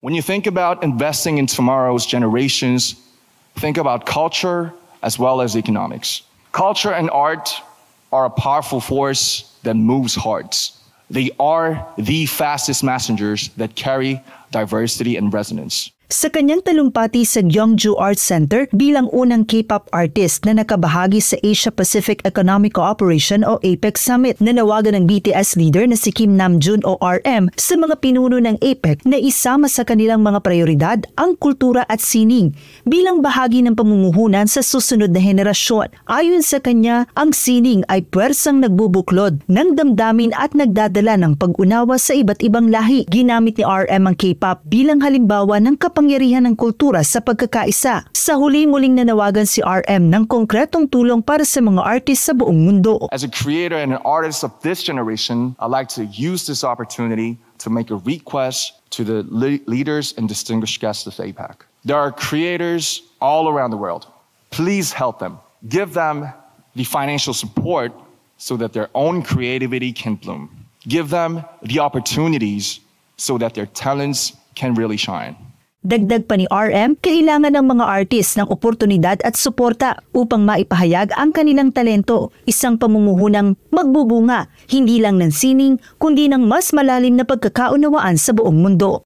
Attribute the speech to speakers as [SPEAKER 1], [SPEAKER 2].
[SPEAKER 1] When you think about investing in tomorrow's generations, think about culture as well as economics. Culture and art are a powerful force that moves hearts. They are the fastest messengers that carry diversity and resonance.
[SPEAKER 2] Sa kanyang talumpati sa Gyeongju Arts Center bilang unang K-pop artist na nakabahagi sa Asia-Pacific Economic Cooperation o APEC Summit, nanawagan ng BTS leader na si Kim Namjoon o RM sa mga pinuno ng APEC na isama sa kanilang mga prioridad ang kultura at sining bilang bahagi ng pamumuhunan sa susunod na henerasyon. Ayon sa kanya, ang sining ay puwersang nagbubuklod ng damdamin at nagdadala ng pag-unawa sa iba't ibang lahi. Ginamit ni RM ang K-pop bilang halimbawa ng kapangyarihan ng kultura sa pagkakaisa. Sa huli-muling nanawagan si RM ng konkretong tulong para sa mga artist sa buong mundo.
[SPEAKER 1] As a creator and an artist of this generation, I'd like to use this opportunity to make a request to the leaders and distinguished guests of APEC. There are creators all around the world. Please help them. Give them the financial support so that their own creativity can bloom. Give them the opportunities so that their talents can really shine.
[SPEAKER 2] Dagdag pa ni RM, kailangan ng mga artist ng oportunidad at suporta upang maipahayag ang kanilang talento, isang pamumuhunang magbubunga, hindi lang ng sining, kundi ng mas malalim na pagkakaunawaan sa buong mundo.